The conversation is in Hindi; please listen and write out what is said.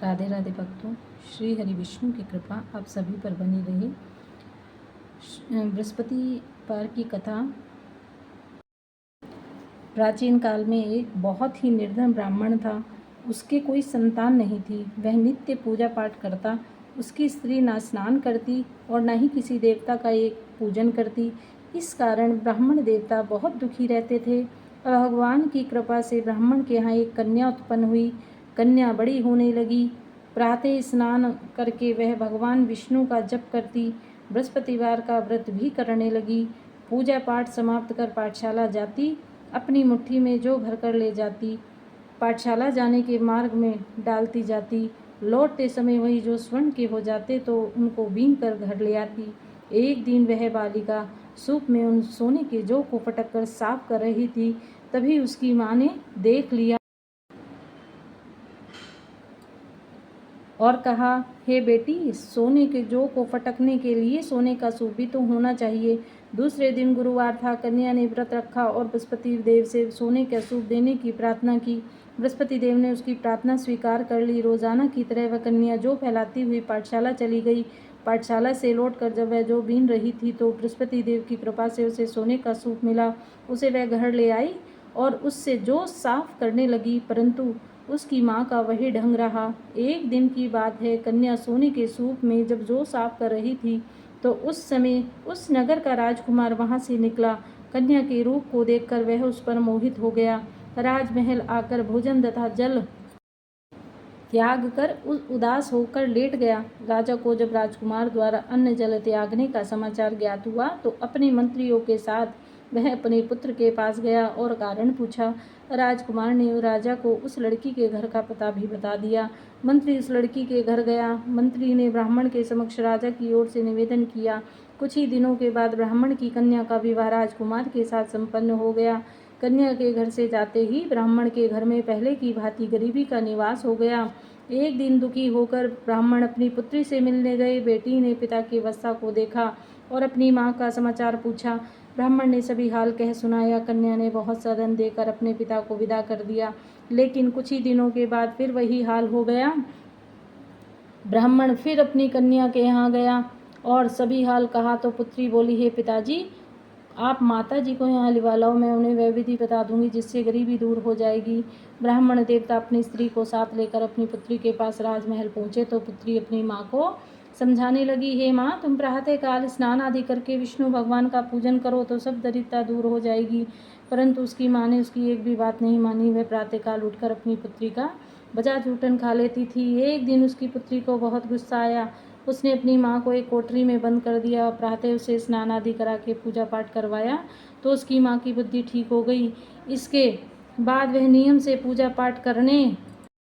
राधे राधे भक्तों, श्री हरि विष्णु की कृपा आप सभी पर बनी रहे। बृहस्पतिवार की कथा। प्राचीन काल में एक बहुत ही निर्धन ब्राह्मण था। उसके कोई संतान नहीं थी। वह नित्य पूजा पाठ करता। उसकी स्त्री ना स्नान करती और न ही किसी देवता का एक पूजन करती। इस कारण ब्राह्मण देवता बहुत दुखी रहते थे। भगवान की कृपा से ब्राह्मण के यहाँ एक कन्या उत्पन्न हुई। कन्या बड़ी होने लगी। प्रातः स्नान करके वह भगवान विष्णु का जप करती। बृहस्पतिवार का व्रत भी करने लगी। पूजा पाठ समाप्त कर पाठशाला जाती। अपनी मुट्ठी में जो भर कर ले जाती, पाठशाला जाने के मार्ग में डालती जाती। लौटते समय वही जो स्वर्ण के हो जाते तो उनको बीन कर घर ले आती। एक दिन वह बालिका सूप में उन सोने के जौ को फटक कर साफ कर रही थी। तभी उसकी माँ ने देख लिया और कहा, हे बेटी, सोने के जौ को फटकने के लिए सोने का सूप भी तो होना चाहिए। दूसरे दिन गुरुवार था। कन्या ने व्रत रखा और बृहस्पति देव से सोने का सूप देने की प्रार्थना की। बृहस्पति देव ने उसकी प्रार्थना स्वीकार कर ली। रोजाना की तरह वह कन्या जौ फैलाती हुई पाठशाला चली गई। पाठशाला से लौटकर जब वह जौ बीन रही थी तो बृहस्पति देव की कृपा से उसे सोने का सूप मिला। उसे वह घर ले आई और उससे जौ साफ करने लगी, परंतु उसकी माँ का वही ढंग रहा। एक दिन की बात है, कन्या सोने के सूप में जब जौ साफ कर रही थी तो उस समय उस नगर का राजकुमार वहां से निकला। कन्या के रूप को देखकर वह उस पर मोहित हो गया। राजमहल आकर भोजन तथा जल त्याग कर उदास होकर लेट गया। राजा को जब राजकुमार द्वारा अन्न जल त्यागने का समाचार ज्ञात हुआ तो अपने मंत्रियों के साथ वह अपने पुत्र के पास गया और कारण पूछा। राजकुमार ने राजा को उस लड़की के घर का पता भी बता दिया। मंत्री उस लड़की के घर गया। मंत्री ने ब्राह्मण के समक्ष राजा की ओर से निवेदन किया। कुछ ही दिनों के बाद ब्राह्मण की कन्या का विवाह राजकुमार के साथ संपन्न हो गया। कन्या के घर से जाते ही ब्राह्मण के घर में पहले की भांति गरीबी का निवास हो गया। एक दिन दुखी होकर ब्राह्मण अपनी पुत्री से मिलने गए। बेटी ने पिता की अवस्था को देखा और अपनी माँ का समाचार पूछा। ब्राह्मण ने सभी हाल कह सुनाया। कन्या ने बहुत सा धन देकर अपने पिता को विदा कर दिया, लेकिन कुछ ही दिनों के बाद फिर वही हाल हो गया। ब्राह्मण फिर अपनी कन्या के यहाँ गया और सभी हाल कहा तो पुत्री बोली, हे पिताजी, आप माता जी को यहाँ लिवा लाओ, मैं उन्हें वह विधि बता दूंगी जिससे गरीबी दूर हो जाएगी। ब्राह्मण देवता अपनी स्त्री को साथ लेकर अपनी पुत्री के पास राजमहल पहुँचे तो पुत्री अपनी माँ को समझाने लगी, हे माँ, तुम प्रातः काल स्नान आदि करके विष्णु भगवान का पूजन करो तो सब दरिद्रता दूर हो जाएगी। परंतु उसकी माँ ने उसकी एक भी बात नहीं मानी। वह प्रातः काल उठकर अपनी पुत्री का बजा चूटन खा लेती थी। एक दिन उसकी पुत्री को बहुत गुस्सा आया। उसने अपनी माँ को एक कोठरी में बंद कर दिया। प्रातः उसे स्नान आदि करा के पूजा पाठ करवाया तो उसकी माँ की बुद्धि ठीक हो गई। इसके बाद वह नियम से पूजा पाठ करने